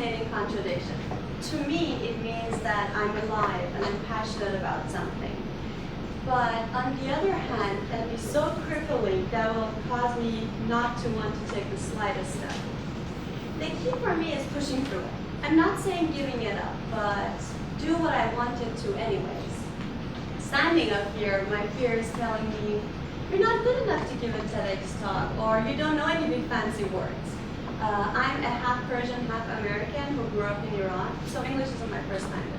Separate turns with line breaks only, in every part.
fascinating contradiction. To me, it means that I'm alive and I'm passionate about something. But on the other hand, it can be so crippling that will cause me not to want to take the slightest step. The key for me is pushing through it. I'm not saying giving it up, but do what I wanted to anyways. Standing up here, my fear is telling me, you're not good enough to give a TEDx talk, or you don't know any big fancy words. I'm a half Persian, half American who grew up in Iran, so English isn't my first language.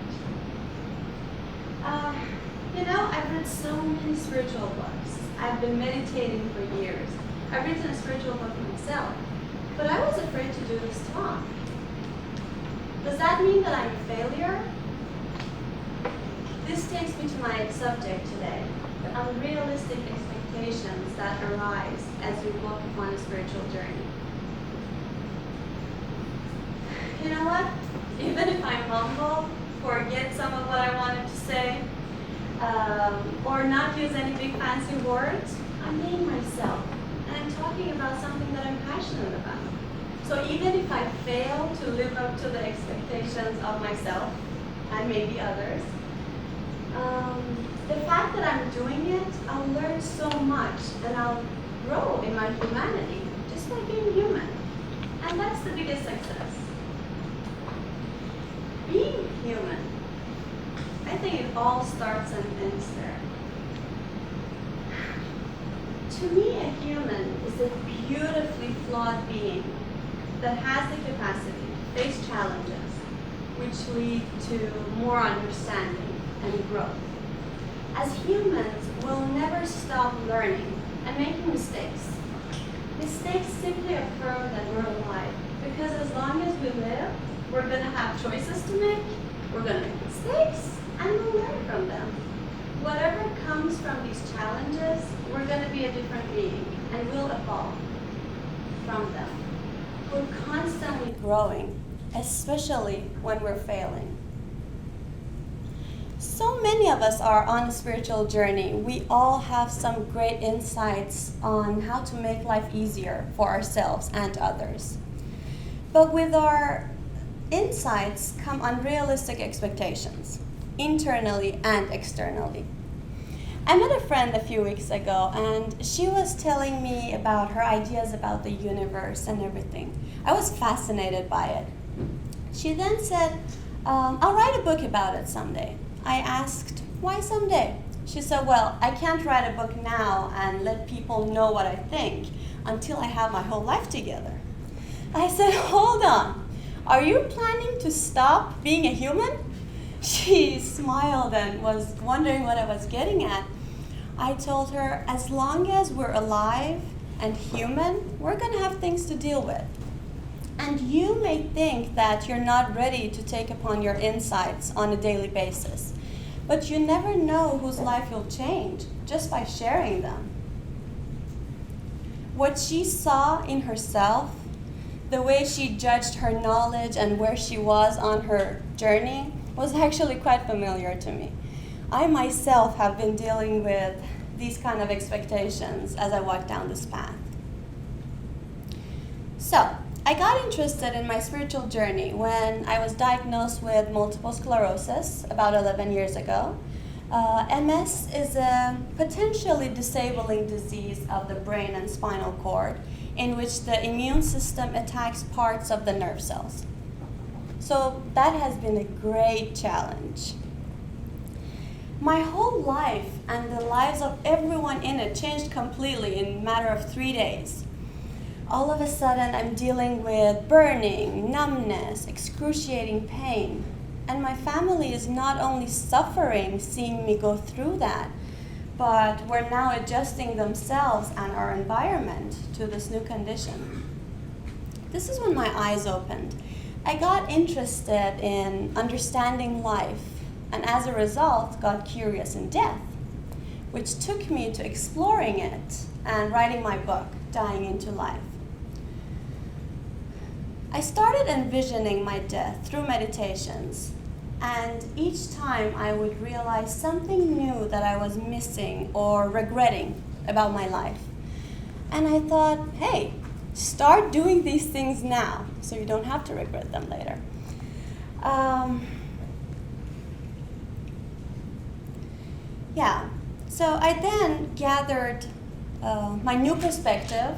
I've read so many spiritual books. I've been meditating for years. I've written a spiritual book myself, but I was afraid to do this talk. Does that mean that I'm a failure? This takes me to my subject today, the unrealistic expectations that arise as you walk upon a spiritual journey. You know what? Even if I'm humble, forget some of what I wanted to say, or not use any big fancy words, I'm being myself, and I'm talking about something that I'm passionate about. So even if I fail to live up to the expectations of myself, and maybe others, the fact that I'm doing it, I'll learn so much, and I'll grow in my humanity, just by being human. And that's the biggest success. Being human, I think it all starts and ends there. To me, a human is a beautifully flawed being that has the capacity to face challenges which lead to more understanding and growth. As humans, we'll never stop learning and making mistakes. Mistakes simply affirm that we're alive, because as long as we live, we're going to have choices to make, we're going to make mistakes, and we'll learn from them. Whatever comes from these challenges, we're going to be a different being, and we'll evolve from them. We're constantly growing, especially when we're failing. So many of us are on a spiritual journey. We all have some great insights on how to make life easier for ourselves and others. But with our insights come unrealistic expectations, internally and externally. I met a friend a few weeks ago, and she was telling me about her ideas about the universe and everything. I was fascinated by it. She then said, I'll write a book about it someday. I asked, why someday? She said, well, I can't write a book now and let people know what I think until I have my whole life together. I said, hold on. Are you planning to stop being a human? She smiled and was wondering what I was getting at. I told her, as long as we're alive and human, we're going to have things to deal with. And you may think that you're not ready to take upon your insights on a daily basis, but you never know whose life you'll change just by sharing them. What she saw in herself, the way she judged her knowledge and where she was on her journey, was actually quite familiar to me. I myself have been dealing with these kind of expectations as I walk down this path. So, I got interested in my spiritual journey when I was diagnosed with multiple sclerosis about 11 years ago. MS is a potentially disabling disease of the brain and spinal cord in which the immune system attacks parts of the nerve cells. So that has been a great challenge. My whole life and the lives of everyone in it changed completely in a matter of 3 days. All of a sudden, I'm dealing with burning, numbness, excruciating pain. And my family is not only suffering seeing me go through that, but we're now adjusting themselves and our environment to this new condition. This is when my eyes opened. I got interested in understanding life, and as a result, got curious in death, which took me to exploring it and writing my book, Dying into Life. I started envisioning my death through meditations, and each time I would realize something new that I was missing or regretting about my life. And I thought, hey, start doing these things now so you don't have to regret them later. Yeah, so I then gathered my new perspective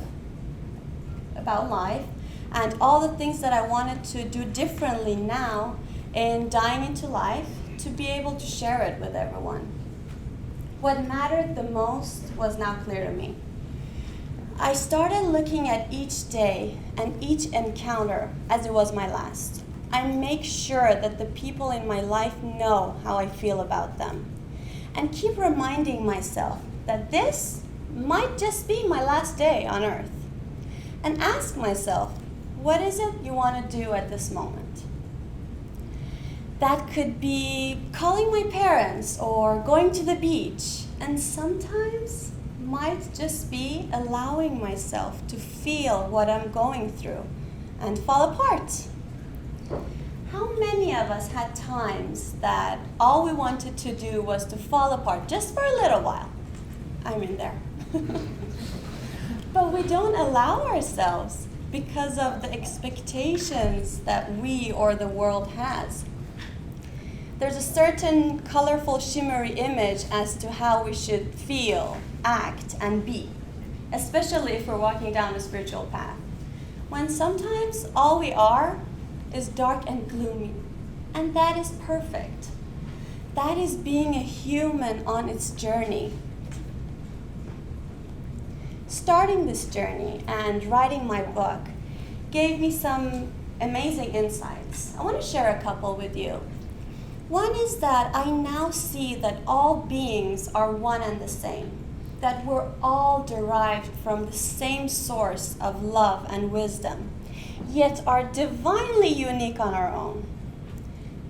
about life and all the things that I wanted to do differently now in dying into life to be able to share it with everyone. What mattered the most was now clear to me. I started looking at each day and each encounter as it was my last. I make sure that the people in my life know how I feel about them, and keep reminding myself that this might just be my last day on earth. And ask myself, what is it you want to do at this moment? That could be calling my parents or going to the beach, and sometimes might just be allowing myself to feel what I'm going through and fall apart. How many of us had times that all we wanted to do was to fall apart just for a little while? I'm in there. But we don't allow ourselves because of the expectations that we or the world has. There's a certain colorful, shimmery image as to how we should feel, act, and be, especially if we're walking down a spiritual path, when sometimes all we are is dark and gloomy, and that is perfect. That is being a human on its journey. Starting this journey and writing my book gave me some amazing insights. I want to share a couple with you. One is that I now see that all beings are one and the same, that we're all derived from the same source of love and wisdom, yet are divinely unique on our own.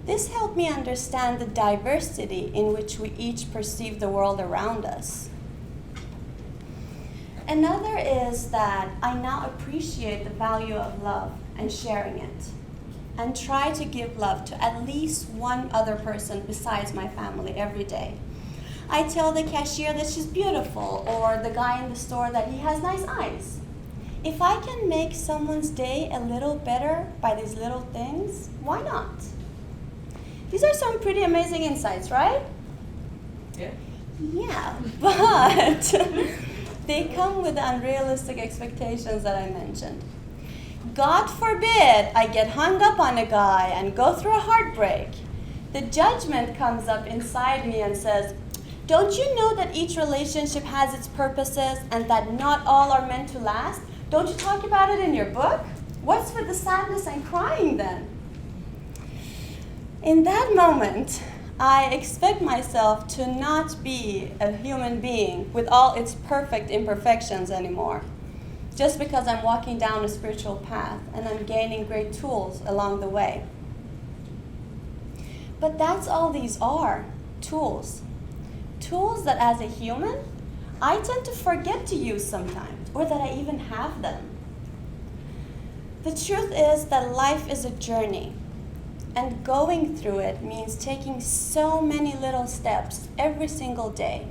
This helped me understand the diversity in which we each perceive the world around us. Another is that I now appreciate the value of love and sharing it, and try to give love to at least one other person besides my family every day. I tell the cashier that she's beautiful, or the guy in the store that he has nice eyes. If I can make someone's day a little better by these little things, why not? These are some pretty amazing insights, right?
Yeah.
Yeah, but they come with the unrealistic expectations that I mentioned. God forbid I get hung up on a guy and go through a heartbreak. The judgment comes up inside me and says, don't you know that each relationship has its purposes and that not all are meant to last? Don't you talk about it in your book? What's with the sadness and crying then? In that moment, I expect myself to not be a human being with all its perfect imperfections anymore, just because I'm walking down a spiritual path and I'm gaining great tools along the way. But that's all these are, tools. Tools that as a human, I tend to forget to use sometimes, or that I even have them. The truth is that life is a journey, and going through it means taking so many little steps every single day.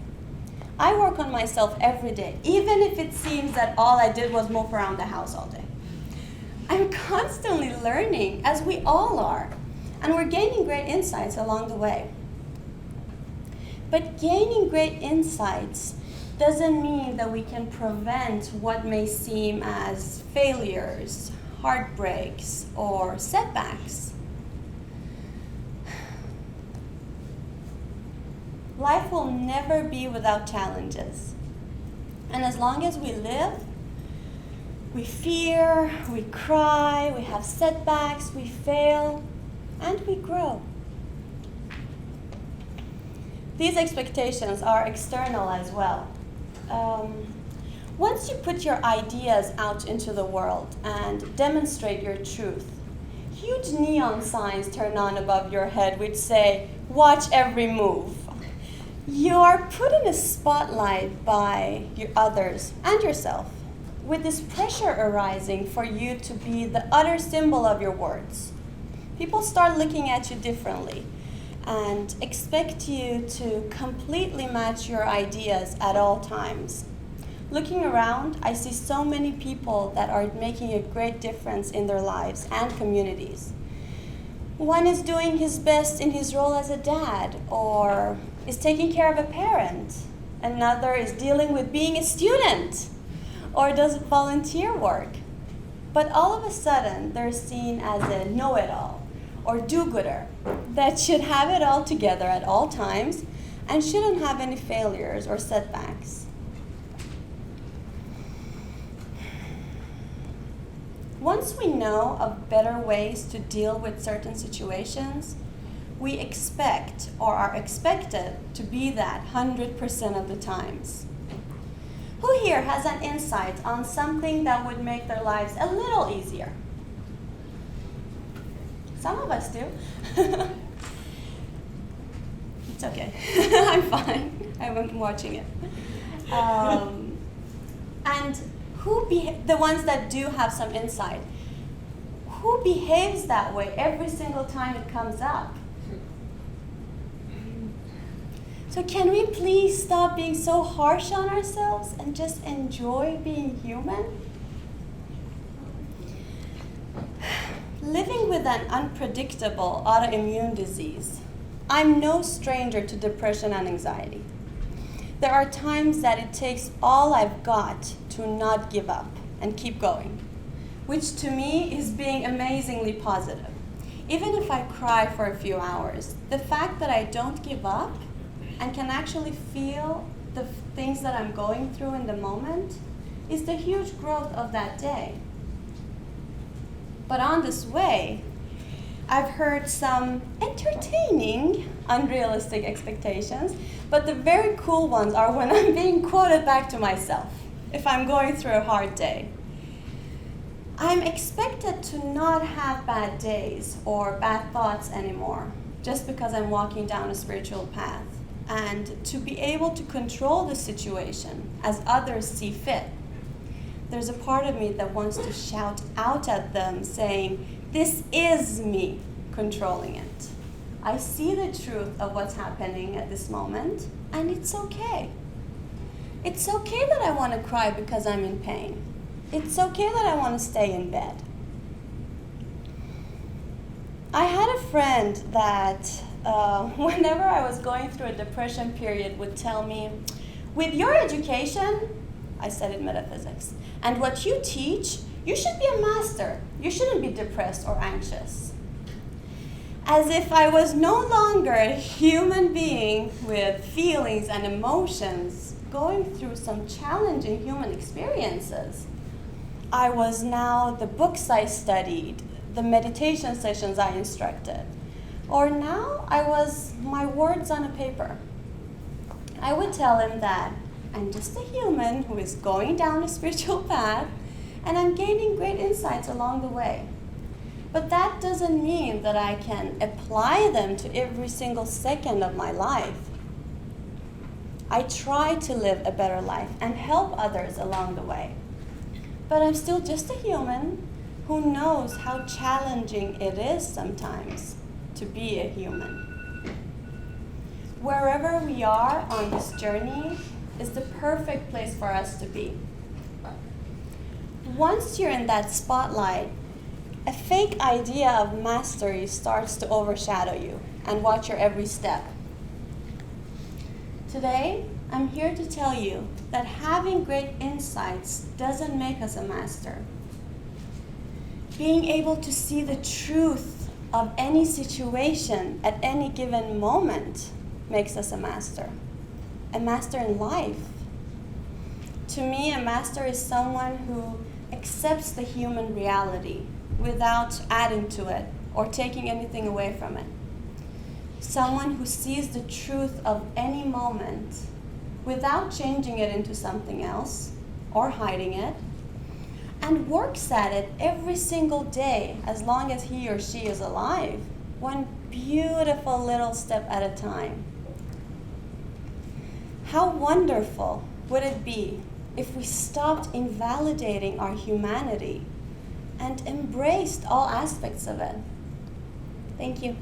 I work on myself every day, even if it seems that all I did was move around the house all day. I'm constantly learning, as we all are, and we're gaining great insights along the way. But gaining great insights doesn't mean that we can prevent what may seem as failures, heartbreaks, or setbacks. Life will never be without challenges. And as long as we live, we fear, we cry, we have setbacks, we fail, and we grow. These expectations are external as well. Once you put your ideas out into the world and demonstrate your truth, huge neon signs turn on above your head which say, "Watch every move." You are put in a spotlight by your others and yourself, with this pressure arising for you to be the utter symbol of your words. People start looking at you differently and expect you to completely match your ideas at all times. Looking around, I see so many people that are making a great difference in their lives and communities. One is doing his best in his role as a dad, or is taking care of a parent. Another is dealing with being a student, or does volunteer work. But all of a sudden, they're seen as a know-it-all, or do-gooder, that should have it all together at all times, and shouldn't have any failures or setbacks. Once we know of better ways to deal with certain situations, we expect or are expected to be that 100% of the times. Who here has an insight on something that would make their lives a little easier? Some of us do. It's okay. I'm fine. I'm watching it. And the ones that do have some insight, who behaves that way every single time it comes up? So can we please stop being so harsh on ourselves and just enjoy being human? Living with an unpredictable autoimmune disease, I'm no stranger to depression and anxiety. There are times that it takes all I've got to not give up and keep going, which to me is being amazingly positive. Even if I cry for a few hours, the fact that I don't give up and can actually feel the things that I'm going through in the moment is the huge growth of that day. But on this way, I've heard some entertaining, unrealistic expectations, but the very cool ones are when I'm being quoted back to myself, if I'm going through a hard day. I'm expected to not have bad days or bad thoughts anymore, just because I'm walking down a spiritual path, and to be able to control the situation as others see fit. There's a part of me that wants to shout out at them saying, "This is me controlling it. I see the truth of what's happening at this moment, and it's okay. It's okay that I want to cry because I'm in pain. It's okay that I want to stay in bed." I had a friend that whenever I was going through a depression period would tell me, "With your education," I studied metaphysics, "and what you teach, you should be a master. You shouldn't be depressed or anxious." As if I was no longer a human being with feelings and emotions going through some challenging human experiences. I was now the books I studied, the meditation sessions I instructed, or now I was my words on a paper. I would tell him that I'm just a human who is going down a spiritual path, and I'm gaining great insights along the way. But that doesn't mean that I can apply them to every single second of my life. I try to live a better life and help others along the way. But I'm still just a human who knows how challenging it is sometimes to be a human. Wherever we are on this journey is the perfect place for us to be. Once you're in that spotlight, a fake idea of mastery starts to overshadow you and watch your every step. Today, I'm here to tell you that having great insights doesn't make us a master. Being able to see the truth of any situation at any given moment makes us a master. A master in life. To me, a master is someone who accepts the human reality without adding to it or taking anything away from it. Someone who sees the truth of any moment without changing it into something else or hiding it, and works at it every single day as long as he or she is alive, one beautiful little step at a time. How wonderful would it be if we stopped invalidating our humanity and embraced all aspects of it? Thank you.